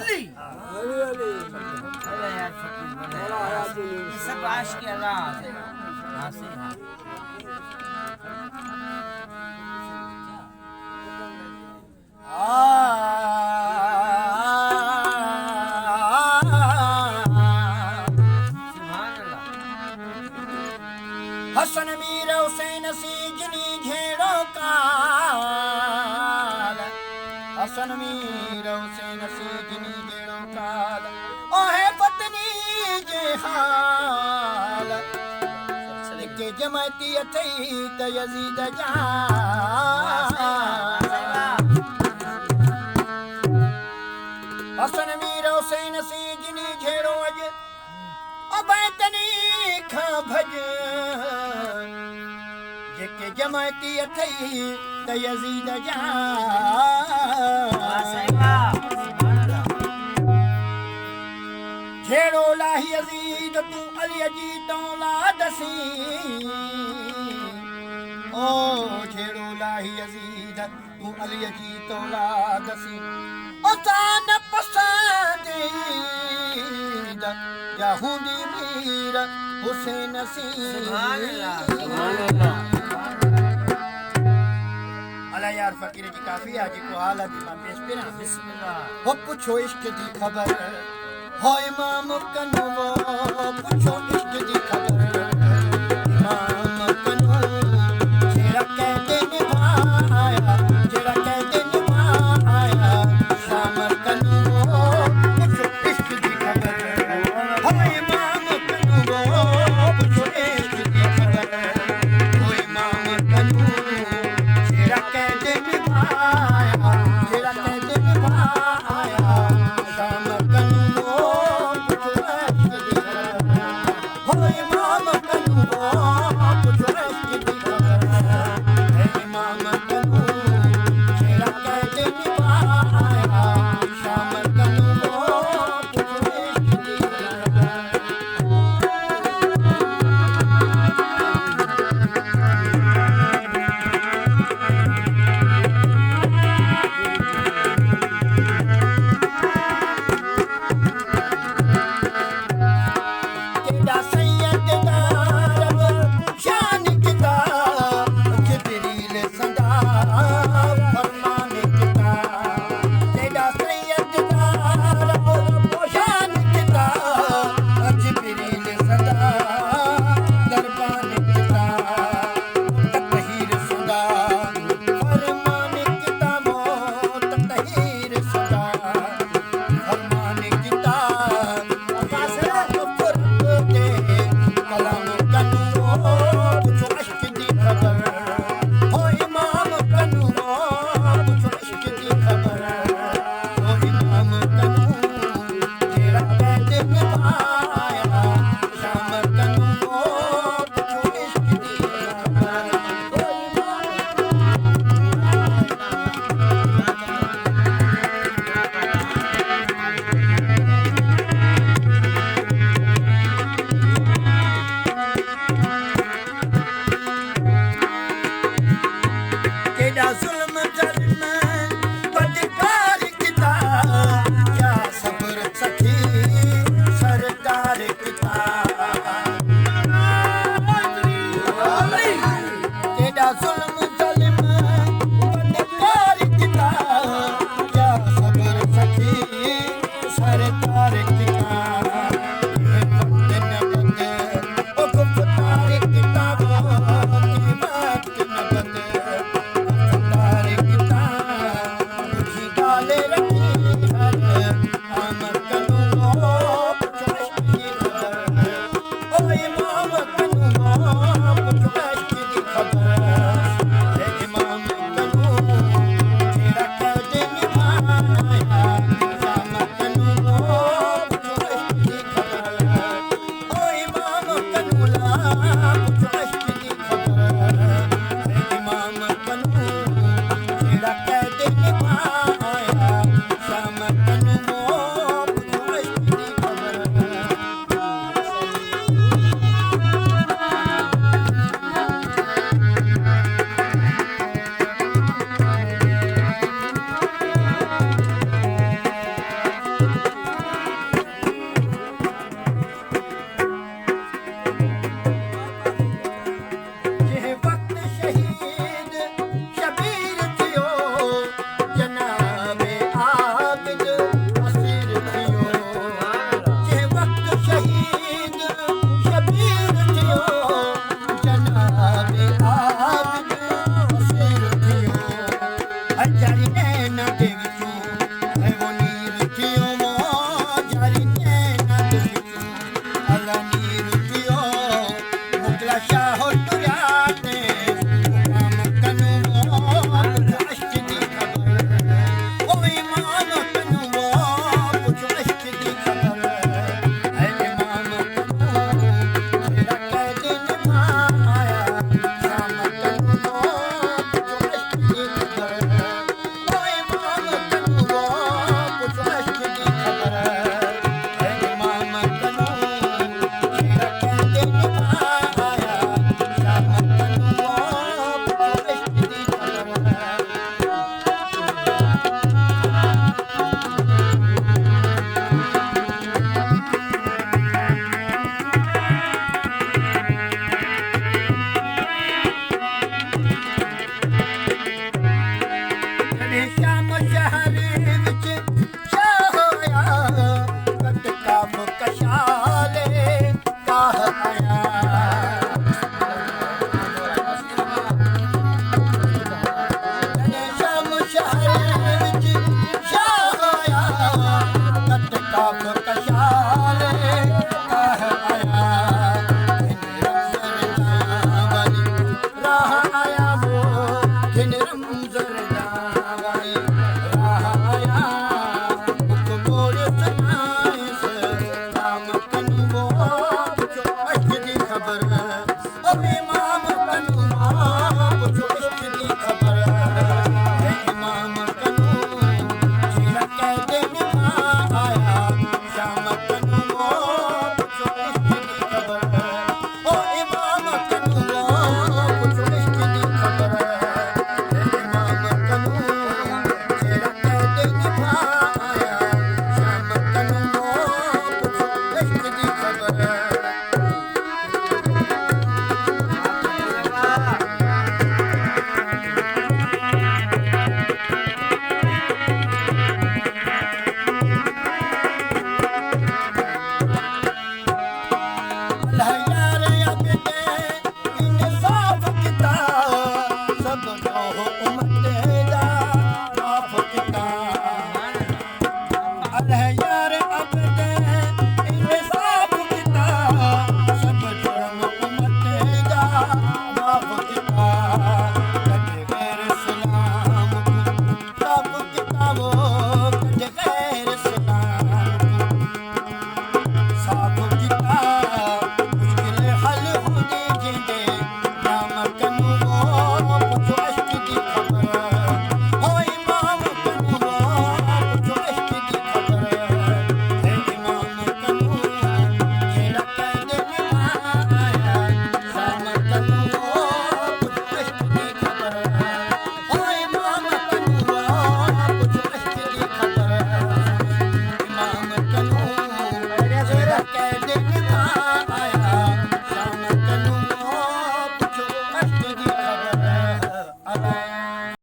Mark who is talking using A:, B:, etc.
A: अली
B: अली अली
A: अरे यार फकीर बोले ये सब आशिक अल्लाह है हाँ से हाँ
C: हसन मीर हुसैन सी जिनी झेड़ो काल हसन मीर हुसैन सी जिनी झेड़ो काल ओहे पत्नी जे हाल के जमाती अथई त यजीद जा हसन मीर हुसैन सी जिनी झेड़ो अज अबैतनी खा भज जेके जमाती अथई त यजीद जा झेड़ो लाही यजीद तू अली जी तौलाद सी ओ झेड़ो लाही यजीद तू अली जी तौलाद सी असान पसंदीद या हुंदी मीर हुसैन सी
A: सुभान अल्लाह
C: अला यार फकीर जी काफी आज को हालत में पेश पिना
A: बिस्मिल्लाह
C: हो पुछो इश्क दी खबर हो इमाम कनो पुछो इश्क दी खबर इमाम कनो जेड़ा कहते निभाया जेड़ा कहते निभाया शाम कनो पुछो इश्क दी खबर हो इमाम कनो पुछो इश्क दी खबर हो इमाम कनो जेड़ा कहते निभाया जेड़ा कहते निभाया शाम कनो पुछो इश्क दी खबर हो इमाम कट काफ कशाले काह आया राह आया वो जिन रमजर वाली राह आया मुख मोड़ सनाइस राम कनु वो जो अश्क दी खबर अब इमाम कनु वो जो इश्क दी खबर इमाम कनु जीरा कह दे निभा आया शाम कनु वो जो इश्क दी खबर ओ इमाम कनु वो जो इश्क दी खबर इमाम कनु जीरा कह दे निभा आया शाम कनु वो जो इश्क दी खबर अल्लाह यार अब दे इंसाफ किता सब जो उम्मत दा माफ किता अल्लाह